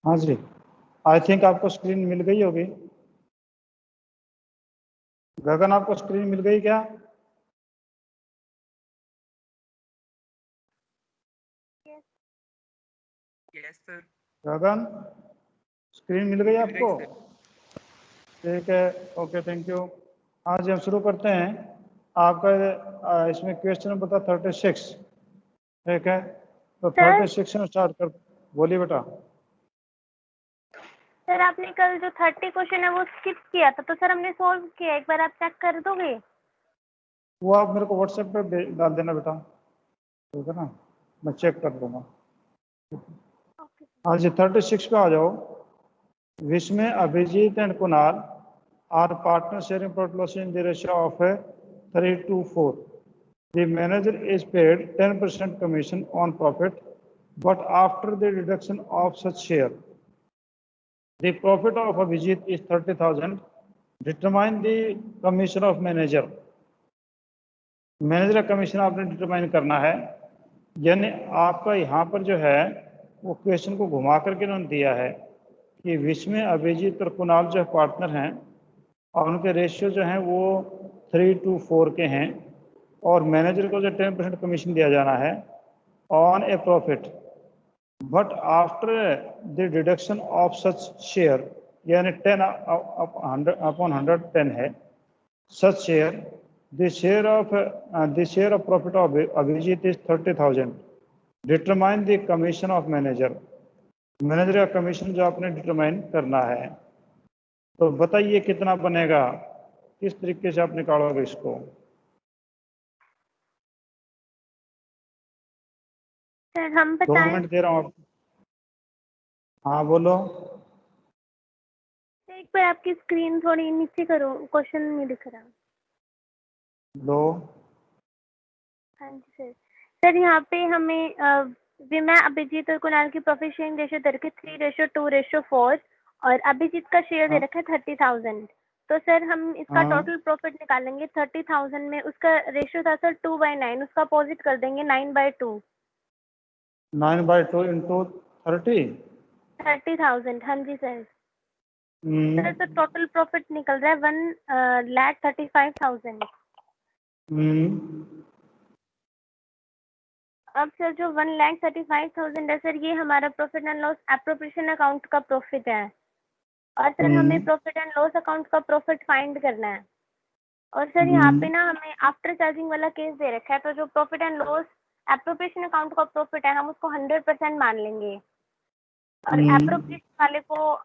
हाँ जी, I think आपको screen मिल गई होगी। गगन, आपको स्क्रीन मिल गई क्या? Yes sir. गगन, स्क्रीन मिल गई मिल गई आपको? सर। ठीक है, ओके, थैंक यू। हाँ जी, हम शुरू करते हैं। आपका इसमें क्वेश्चन नंबर था 36। ठीक है, तो 36 में स्टार्ट कर। बोलिए बेटा। सर आपने कल जो 30 क्वेश्चन है वो स्किप किया था, तो सर हमने सॉल्व किया, एक बार आप चेक कर दोगे? वो आप मेरे को व्हाट्सएप पे डाल देना बेटा, ठीक है ना, मैं चेक कर लूँगा। हाँ जी, 36 पे आ जाओ। Vismay, Abhijeet and Kunal are partner sharing profit loss in the ratio of 3:4. The manager is paid 10% commission on profit, but after the deduction of such share, the profit of Abhijit is 30,000. Determine the commission of manager. Manager का commission आपने determine करना है। यानी आपका यहाँ पर जो है वो क्वेश्चन को घुमा करके उन्होंने दिया है कि विस्मय, अभिजीत और कुणाल जो पार्टनर हैं और उनके रेशियो जो हैं वो 3:4 के हैं, और मैनेजर को जो 10% कमीशन दिया जाना है on a profit, but after the deduction of such share, यानी 10 अपॉन 110 है such share, the share of profit of Abhijeet is 30,000. Determine the commission of manager. Manager का कमीशन जो आपने डिटरमाइन करना है, तो बताइए कितना बनेगा, किस तरीके से आप निकालोगे इसको? सर हम 2 बताएं? मिनट दे रहा हूँ आप। हाँ बोलो। एक बार आपकी स्क्रीन थोड़ी नीचे करो, क्वेश्चन नहीं दिख रहा। लो। हाँ जी सर। सर यहाँ पे हमें विमय, अभिजीत और कुणाल की प्रॉफिट शेयरिंग रेशियो दे रखी 3:2:4, और अभिजीत का शेयर दे रखा है 30,000। तो सर हम इसका टोटल प्रॉफिट निकालेंगे 30,000 में, उसका रेशियो था सर 2/9, उसका अपोजिट कर देंगे 9/2। 9/2 इंटू 30,000, हाँ जी सर। सर तो टोटल प्रॉफिट निकल रहा है 1,35,000। अब सर जो 1,35,000 है सर, ये हमारा profit and loss appropriation account का प्रॉफिट है, और सर हमें प्रॉफिट एंड लॉस अकाउंट का प्रॉफिट फाइंड करना है। और सर यहाँ पे ना हमें आफ्टर चार्जिंग वाला केस दे रखा है, तो जो profit and loss appropriation account का प्रॉफिट है हम उसको 100% मान लेंगे, और एप्रोप्रिएशन वाले को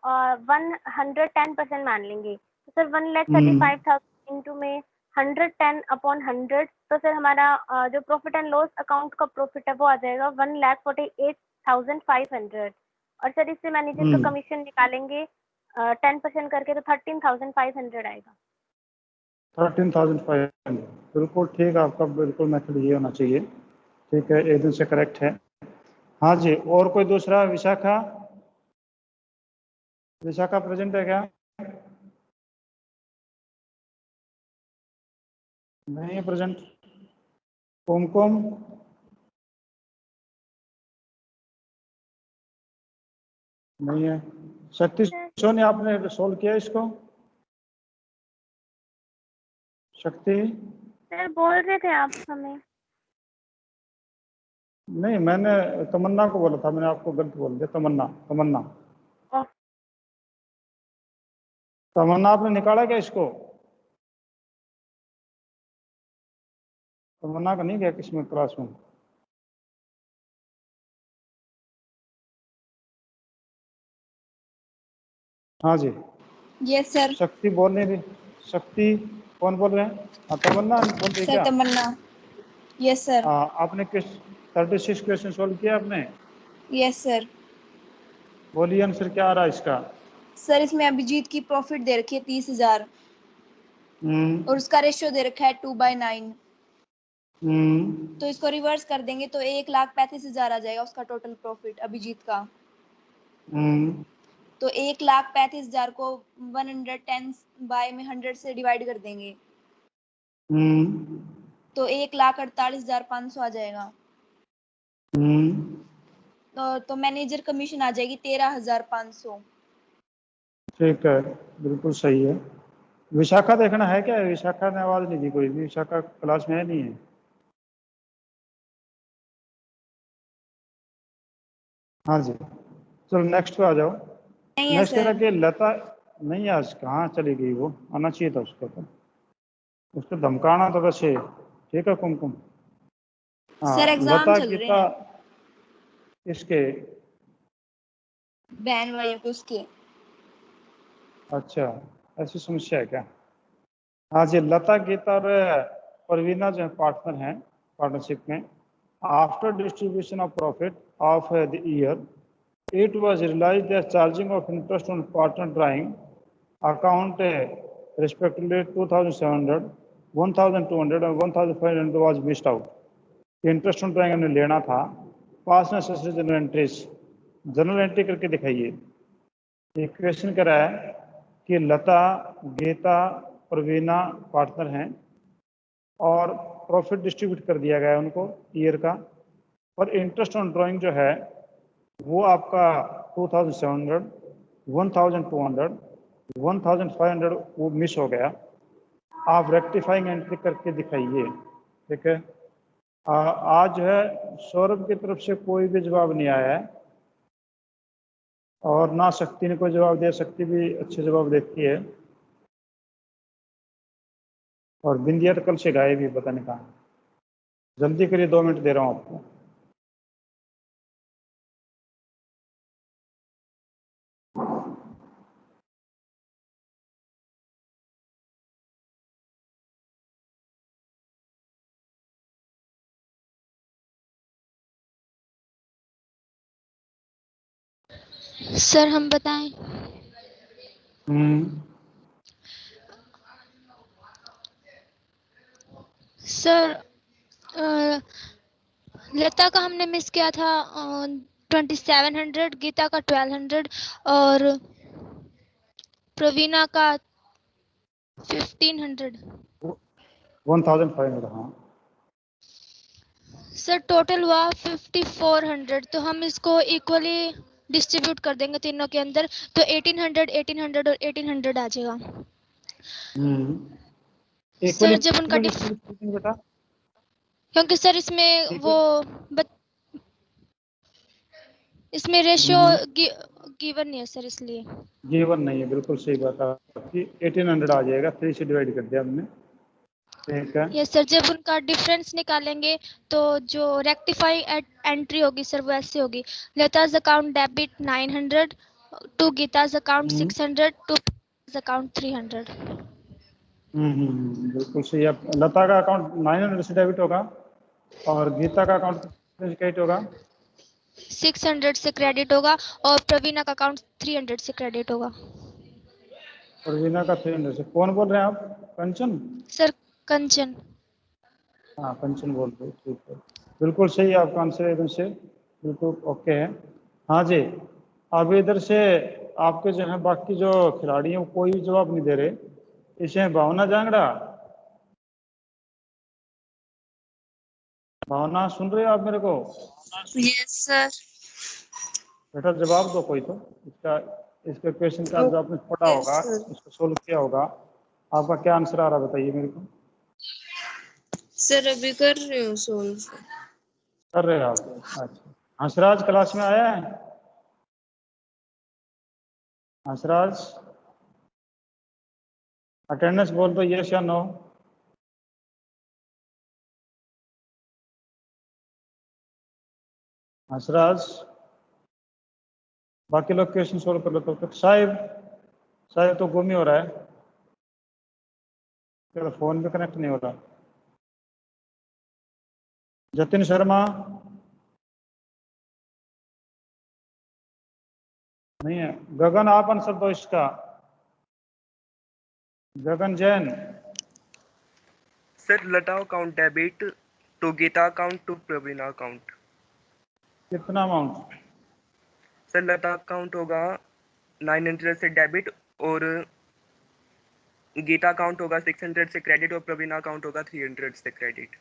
110% मान लेंगे। तो सर 1,35,000 इंटू में 110/100, तो सर हमारा जो प्रॉफिट एंड लॉस अकाउंट का प्रॉफिट है वो आ जाएगा 1,48,500। और सर इससे मैनेजर का कमीशन निकालेंगे 10% करके, तो 13,500 आएगा। 13,500, बिल्कुल ठीक है आपका, बिल्कुल मेथड ये होना चाहिए। ठीक है, एकदम से करेक्ट है। हाँ जी, और कोई दूसरा? विशाखा, विशाखा प्रेजेंट है क्या? नहीं है प्रेजेंट। कुमकुम, नहीं है। शक्ति, सोनी, आपने सोल्व किया इसको? शक्ति, सर बोल रहे थे आप हमें? नहीं, मैंने तमन्ना को बोला था, मैंने आपको गलत बोल दिया। तमन्ना, तमन्ना, तमन्ना आपने निकाला क्या इसको? तमन्ना का नहीं गया किसमें क्लास में? हाँ जी। Yes sir. शक्ति बोल नहीं रही। शक्ति, कौन बोल रहे हैं? तमन्ना बोल रही क्या? तमन्ना। Yes sir. आपने 36 क्वेश्चन सोल्व किया आपने? Yes sir. बोलिए आंसर क्या आ रहा है इसका? सर इसमें अभिजीत की प्रॉफिट दे रखी है 30,000, और उसका रेशियो दे रखा है 2/9। तो इसको रिवर्स कर देंगे तो 1,35,000 आ जाएगा उसका टोटल प्रॉफिट अभिजीत का। तो 1,35,000 को 110 में 100 से डिवाइड कर देंगे तो 1,48,500 आ जाएगा। तो मैनेजर कमीशन आ जाएगी 13,500। ठीक है, बिल्कुल सही है। विशाखा देखना है क्या? विशाखा ने आवाज नहीं दी कोई भी, विशाखा क्लास में है नहीं है? हाँ जी, चलो नेक्स्ट पे आ जाओ। नहीं है नेक्स्ट है सर। कि लता नहीं, आज कहाँ चली गई? वो आना चाहिए था उसको, तो उसको धमकाना तो वैसे ठीक है। कुमकुम, सर हाँ, एग्जाम लता चल रहे गीता हैं इसके। बहन भाइयों के उसके। अच्छा, ऐसी समस्या है क्या? हाँ जी, लता गीता और परवीना जो पार्टनर हैं पार्टनरशिप में, after distribution of profit of the year it was realized that charging of interest on partner drawing account respectively 2,700, 1,200 और 1,500 was missed out। Interest on drawing हमने लेना था, पास में सस्ते जनरल एंट्रीज, जनरल एंट्री करके दिखाइए। एक क्वेश्चन कर रहा है कि लता गीता प्रवीणा पार्टनर हैं और प्रॉफिट डिस्ट्रीब्यूट कर दिया गया है उनको ईयर का, और इंटरेस्ट ऑन ड्राइंग जो है वो आपका 2,700, 1,200, 1,500 वो मिस हो गया। आप रेक्टिफाइंग एंट्री करके दिखाइए। ठीक है, आज जो है सौरभ की तरफ से कोई भी जवाब नहीं आया है, और ना शक्ति ने कोई जवाब दिया। शक्ति भी अच्छे जवाब देती है, और बिंदिया तो कल से गायब भी, पता नहीं कहाँ। जल्दी करिए, 2 मिनट दे रहा हूँ आपको। सर हम बताएं? सर लता का हमने मिस किया था 2,700, गीता का 1,200 और प्रवीणा का 1,500। 1,500, हाँ। सर टोटल हुआ 5,400, तो हम इसको इक्वली डिस्ट्रीब्यूट कर देंगे तीनों के अंदर, तो 1,800, 1,800 और 1,800 आ जाएगा। सर जब उनका बेटा, क्योंकि सर इसमें वो इसमें रेशियो गिवन नहीं है सर, इसलिए। गिवन नहीं है, बिल्कुल सही बात है आपकी। 1,800 आ जाएगा, 3 से डिवाइड कर दिया हमने। ठीक है, यस सर, जब उनका डिफरेंस निकालेंगे तो जो रेक्टिफाई एंट्री होगी सर वो ऐसे होगी: Lata's account debit 900 to Geeta's account 600 to account 300। बिल्कुल सही है। लता का अकाउंट 900 से डेबिट होगा, और गीता का अकाउंट क्रेडिट होगा 600 से क्रेडिट होगा, और प्रवीणा का अकाउंट 300 से क्रेडिट होगा। प्रवीणा का 300 से। कौन बोल रहे हैं आप? कंचन? सर कंचन। हाँ, कंचन बोल रहे, ठीक है, बिल्कुल सही है आपका आंसर, एकदम से बिल्कुल ओके है। हाँ जी, अब इधर से आपके जो है बाकी जो खिलाड़ी हैं वो कोई भी जवाब नहीं दे रहे। इसे भावना जांगड़ा, भावना सुन रहे हो आप मेरे को? Yes sir. बेटा जवाब दो कोई तो इसका, इसके क्वेश्चन का जो आपने पढ़ा होगा, इसको सोल्व किया होगा, आपका क्या आंसर आ रहा है बताइए मेरे को। सर अभी कर रही हूँ सोल्व। कर रहे हो आप? अच्छा, हंसराज क्लास में आया है? हंसराज अटेंडेंस बोल दो, यस या नो। हंसराज, बाकी लोग क्वेश्चन सोल्व कर लो तो तक। साहिब, साहिब तो गुम ही हो रहा है, तेरा फोन भी कनेक्ट नहीं हो रहा। जतिन शर्मा नहीं है। गगन, आप आंसर दो इसका। Gagan Jain. Sir Lata account debit to Geeta account to Praveena account. कितना अमाउंट? सर लता अकाउंट होगा 900 से डेबिट, और गीता अकाउंट होगा 600 से क्रेडिट, और प्रवीणा अकाउंट होगा 300 से क्रेडिट।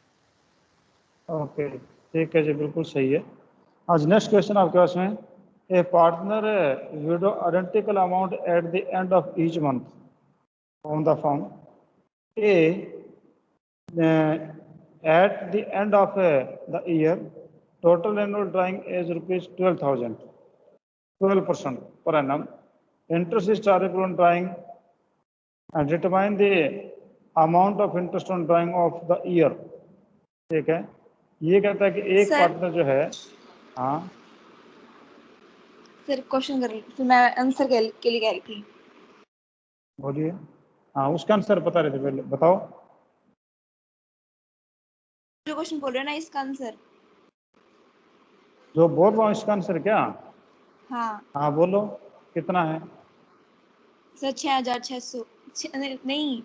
ओके, ठीक है जी, बिल्कुल सही है। आज नेक्स्ट क्वेश्चन आपके पास में, a partner withdraw identical amount at the end of each month on the form a at the end of the year total annual drawing is rupees 12,000, 12% per annum. Interest is chargeable on drawing and determine the amount of interest on drawing of the year. ठीक है, ये कहता है कि एक partner जो है, हाँ सर क्वेश्चन कर फिर मैं आंसर के लिए कह रही थी। बोलिए। हाँ उसका आंसर बता रहे थे पहले, बताओ जो क्वेश्चन बोल रहे हो ना इसका आंसर। जो बोल रहा हूँ इसका आंसर क्या? हाँ हाँ बोलो कितना है? सर 6,600 नहीं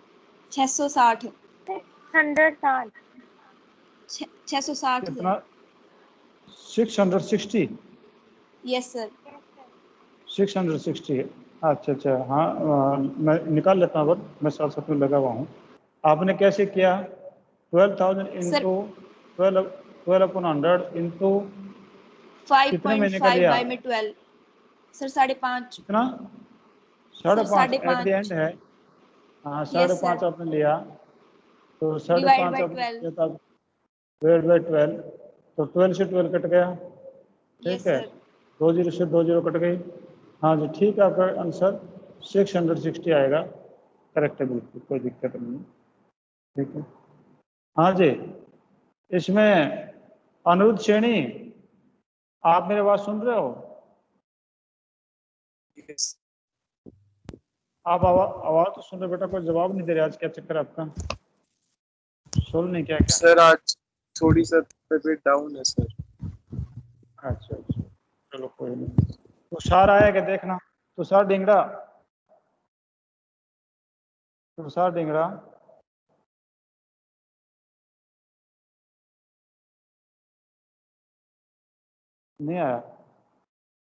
660 660 660 कितना? 660? Yes sir 660। अच्छा अच्छा, हाँ मैं निकाल लेता हूँ, मैं साथ साथ में लगा हुआ हूँ। आपने कैसे किया? 12,000 इंटू 12/100 इंटू कितने महीने का 5.5 लिया? बाय में 12 सर 5.5 कितना? 5.5 एट द एंड 5.5 है। हाँ Yes, 5.5 sir. आपने लिया तो Divided 5.5 by आपने 12. लिया था डिवाइड बाई 12, तो 12 से 12 कट गया। Yes, ठीक है, sir. 2 जीरो से 2 जीरो कट गई। हाँ जी ठीक है, आपका आंसर 660 आएगा, करेक्ट है बिल्कुल, कोई दिक्कत नहीं है। ठीक है, हाँ जी इसमें अनिरुद्ध श्रेणी, आप मेरी बात सुन रहे हो? Yes. आप आवाज तो सुन रहे बेटा, कोई जवाब नहीं दे रहे, आज क्या चक्कर आपका? सोल नहीं क्या? सर आज थोड़ी सा तबीयत डाउन है सर। अच्छा अच्छा, चलो कोई नहीं। तुषार आया क्या देखना? तुषार डिंगड़ा, तुषार डिंगड़ा नहीं आया।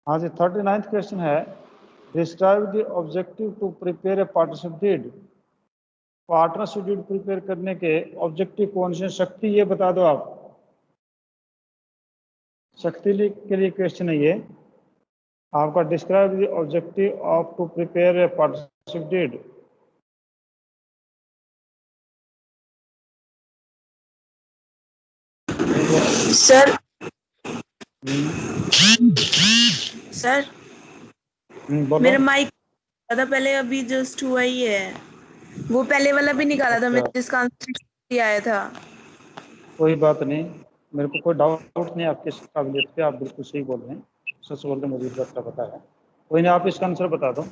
हाँ जी 39th क्वेश्चन है, describe the objective to prepare a partnership deed. Partnership deed prepare करने के ऑब्जेक्टिव कौन से? शक्ति ये बता दो आप, शक्ति के लिए क्वेश्चन है ये आपका। Describe the objective of to prepare a partnership deed. Sir sir बोलो। मेरा माइक था पहले, अभी जस्ट हुआ ही है। वो पहले वाला भी निकाला था मैंने जिसका आंसर आया था। कोई बात नहीं, मेरे को कोई डाउट नहीं आपकी काबिलियत पे, आप बिल्कुल सही बोल रहे हैं, सच बोलते मुझे इस बात का पता है। कोई नहीं, आप इसका आंसर बता दो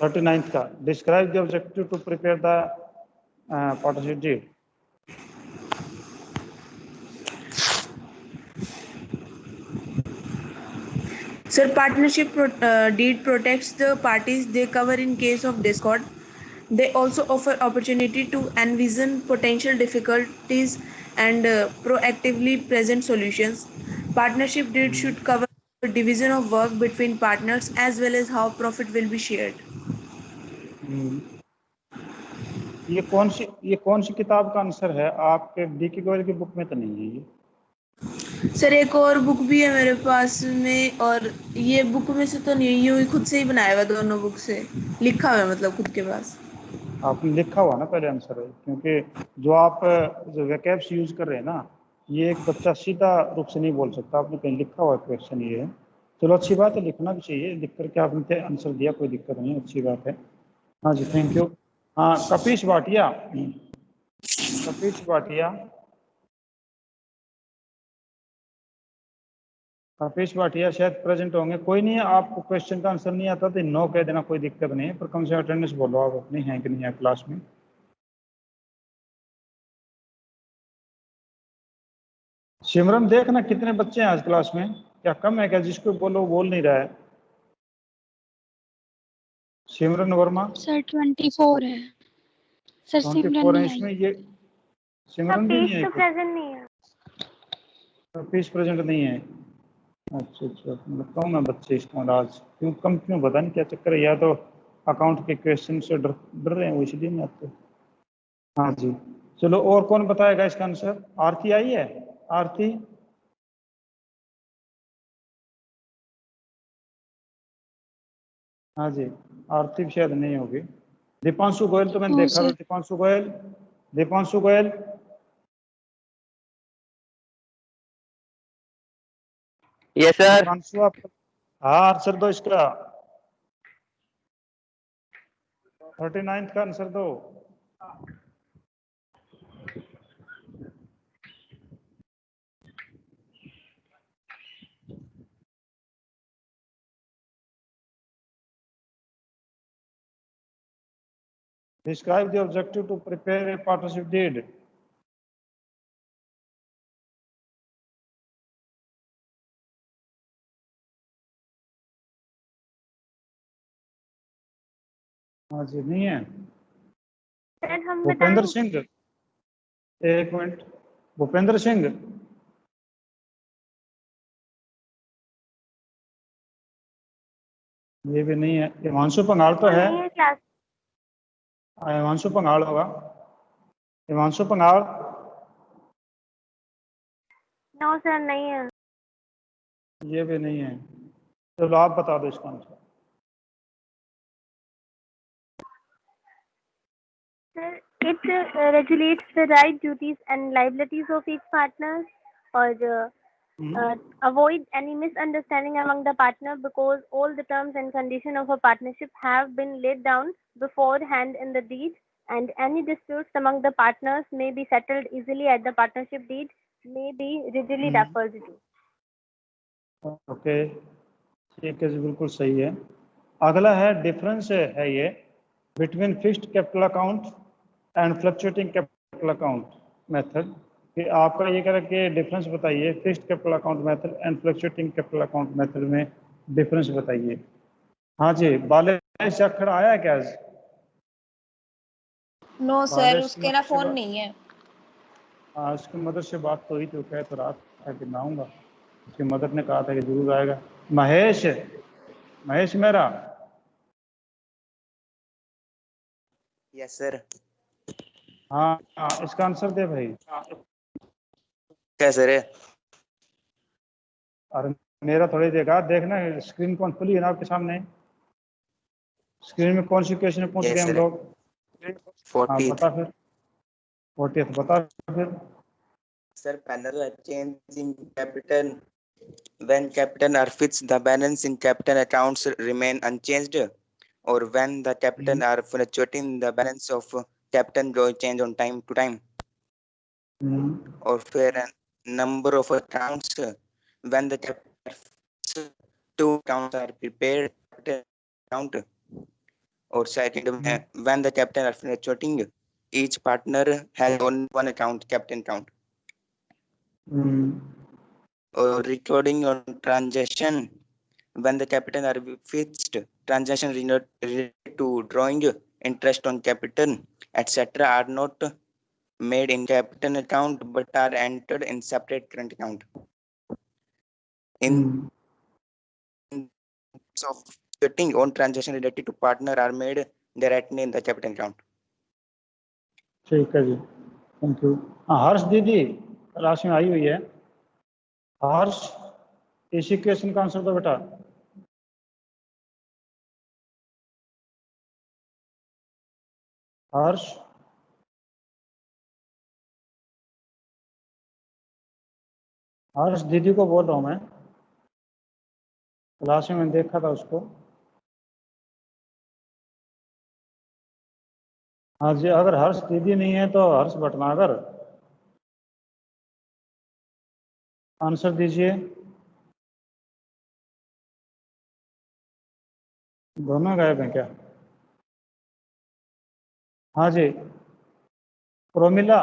39th का। Describe the objective to prepare the partnership deed. Sir, partnership deed protects the parties they cover in case of discord. They also offer opportunity to envision potential difficulties and proactively present solutions. Partnership deed should cover the division of work between partners as well as how profit will be shared. ये कौन सी किताब का answer है? आपके DK. Goyal की book में तो नहीं है ये? सर एक और बुक भी है मेरे पास में, और ये बुक में से तो नहीं, ये खुद से ही बनाया हुआ, दोनों बुक से लिखा हुआ है, मतलब खुद के पास। आपने लिखा हुआ ना पहले आंसर है, क्योंकि जो आप जो वैकेब्स यूज कर रहे हैं ना, ये एक बच्चा सीधा रूप से नहीं बोल सकता, आपने कहीं लिखा हुआ क्वेश्चन ये है। चलो अच्छी बात है, लिखना भी चाहिए, लिख करके आपने आंसर दिया, कोई दिक्कत नहीं, अच्छी बात है। हाँ जी थैंक यू। हाँ कपीश भाटिया, कपीश भाटिया, कपीश भाटिया शायद प्रेजेंट होंगे। कोई नहीं है, आपको क्वेश्चन का आंसर नहीं आता तो नो कह देना, कोई दिक्कत नहीं है, पर कम से अटेंडेंस बोलो आप अपनी, है कि नहीं है क्लास में। सिमरन देखना कितने बच्चे हैं आज क्लास में, क्या कम है क्या? जिसको बोलो बोल नहीं रहा है। सिमरन वर्मा सर 24 है सर। सिमरन 24 है नहीं इसमें, आई। ये सिमरन भी नहीं है, तो प्रेजेंट नहीं है, फीस प्रेजेंट नहीं है। अच्छा अच्छा, बताऊँ मैं बच्चे इसको आज क्यों कम क्यों, पता नहीं क्या चक्कर है, या तो अकाउंट के क्वेश्चन से डर रहे हैं वो, इसलिए नहीं आते। हाँ जी चलो, और कौन बताएगा इसका आंसर? आरती आई है? आरती हाँ जी, आरती शायद नहीं होगी। दीपांशु गोयल तो मैंने हाँ, देखा था। Sir. Deepanshu Goyal, Deepanshu Goyal. Yes sir. Deepanshu आप, हाँ आंसर दो इसका, 39 का आंसर दो। Describe the objective to prepare a partnership deed. हाँ जी, नहीं है। सर हम भूपेंद्र बताएं? सिंह, एक मिनट, भूपेंद्र सिंह। ये भी नहीं है। हिमांशु पंगाल तो है। नहीं है क्लास। हिमांशु पंगाल होगा। हिमांशु पंगाल। नो सर, नहीं है। ये भी नहीं है। चलो आप बता दो इसका answer. Sir, it regulates the right, duties, and liabilities of each partner, or avoid any misunderstanding among the partner, because all the terms and conditions of a partnership have been laid down beforehand in the deed, and any disputes among the partners may be settled easily at the partnership deed, may be readily deferred to. Okay, ठीक है जी, बिल्कुल सही है। अगला है difference है ये between fixed capital account and fluctuating capital account method, कि आपका ये कह रहा है कि डिफरेंस बताइए fixed capital account method and fluctuating capital account method में डिफरेंस बताइए। हाँ जी, बालेश अखड़ आया है क्या आज? नो सर, उसके ना फोन नहीं है। हाँ, उसकी मदर से बात तो हुई तो कह तो रात था कि मैं आऊँगा, उसकी मदर ने कहा था कि जरूर आएगा। महेश, महेश मेरा। Yes sir. हाँ हाँ, इसका आंसर दे भाई। क्या सर है? और मेरा थोड़ी देगा, देखना स्क्रीन कौन खुली है ना आपके सामने, स्क्रीन में कौन सी क्वेश्चन में पहुंच गए हम लोग। हाँ 40th। बता फिर, 40th बता फिर। Sir panel change in capital when capital are fixed the balance in capital accounts remain unchanged, or when the capital are fluctuating the balance of capital will change on time to time, or for a number of accounts when the capital two accounts are prepared account, or second when the capital are fluctuating each partner has only one account capital account, or recording on transaction when the capital are fixed transaction related to drawing interest on capital etc are not made in capital account but are entered in separate current account. In of getting on transaction related to partner are made directly in the capital account. ठीक है जी, thank you. हाँ, हर्ष दीदी class में आई हुई है। हर्ष, इसी question का answer दो बेटा। हर्ष, हर्ष दीदी को बोल रहा हूँ मैं, क्लास में मैंने देखा था उसको। हाँ जी, अगर हर्ष दीदी नहीं है तो हर्ष भटनागर आंसर दीजिए। दोनों गायब हैं क्या? हाँ जी, Promila,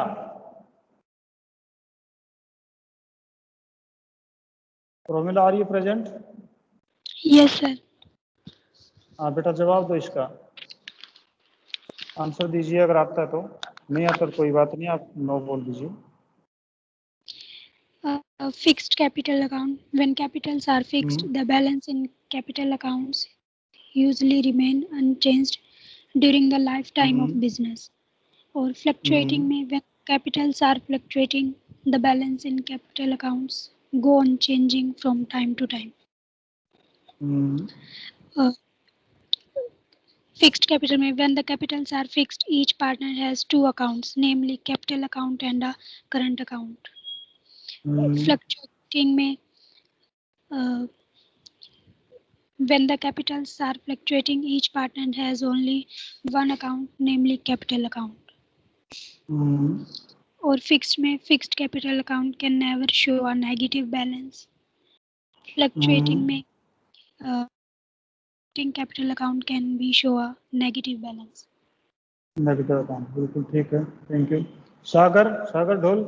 Promila are you present? Yes sir. हाँ बेटा, जवाब दो इसका, आंसर दीजिए अगर आता है तो, नहीं आता तो कोई बात नहीं, आप नो बोल दीजिए। Fixed capital account. When capitals are fixed, the balance in capital accounts usually remain unchanged during the lifetime of business. Or fluctuating में when capitals are fluctuating, the balance in capital accounts go on changing from time to time. Fixed capital में when the capitals are fixed, each partner has two accounts, namely capital account and a current account. Fluctuating में when the capitals are fluctuating, each partner has only one account, namely capital account. और fixed में fixed capital account can never show a negative balance. Fluctuating में capital account can be show a negative balance. Negative account, बिल्कुल ठीक है, thank you. सागर ढोल,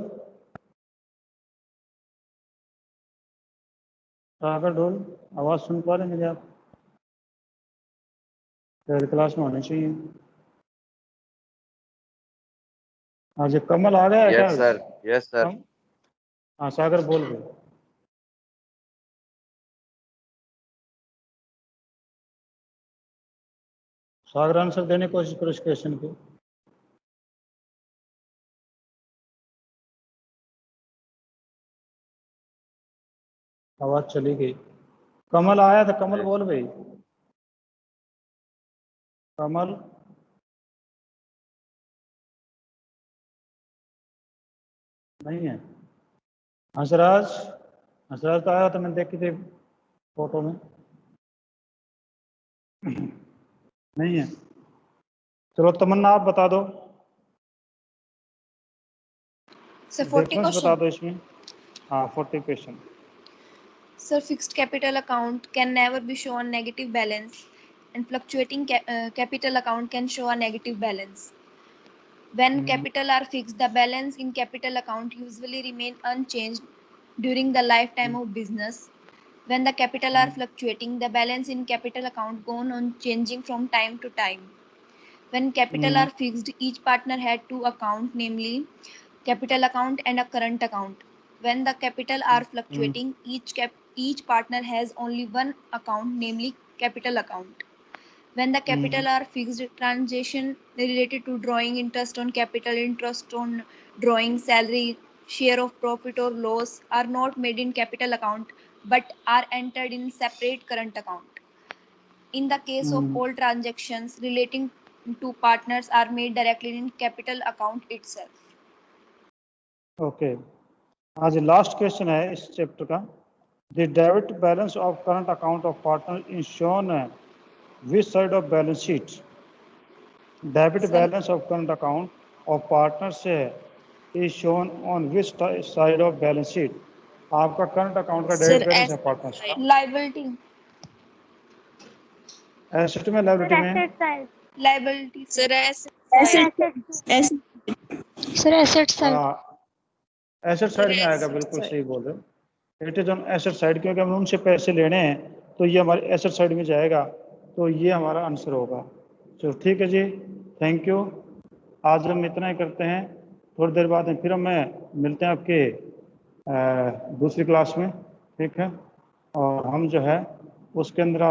आवाज सुन पा रहे हैं मेरी आप? थर्ड क्लास में होने चाहिए। हाँ जी, कमल आ गया है क्या? Yes sir. हाँ सागर बोल रहे। सागर आंसर देने की कोशिश करो इस क्वेश्चन की। आवाज चली गई। कमल आया था, कमल बोल भाई। कमल नहीं है। हंसराज तो आया था, मैंने देखी थी फोटो में। नहीं है। चलो तमन्ना आप बता दो। सर 40 बता दो इसमें। हाँ 40 question. Sir, fixed capital account can never be shown negative balance, and fluctuating capital account can show a negative balance. When capital are fixed, the balance in capital account usually remain unchanged during the lifetime of business. When the capital are fluctuating, the balance in capital account go on changing from time to time. When capital are fixed, each partner had two accounts, namely capital account and a current account. When the capital are fluctuating, each partner has only one account, namely capital account. When the capital are fixed, transaction related to drawing interest on capital, interest on drawing salary, share of profit or loss are not made in capital account but are entered in separate current account. In the case of all transactions relating to partners are made directly in capital account itself. Okay, आज last question है इस chapter का। The debit balance of current account of partner is shown which side of balance sheet? Debit balance of current account of partner से is shown on which side of balance sheet? आपका current account का debit balance है partner का। Liability. Asset में, liability में? Liability. Sir asset side. Asset side में आएगा, बिल्कुल सही बोल रहे हो। It is on asset side, क्योंकि हम उनसे पैसे लेने हैं तो ये हमारे एसेट साइड में जाएगा, तो ये हमारा आंसर होगा। चलो ठीक है जी, थैंक यू। आज हम इतना ही करते हैं, थोड़ी देर बाद फिर हम मिलते हैं आपके दूसरी क्लास में, ठीक है? और हम जो है उसके अंदर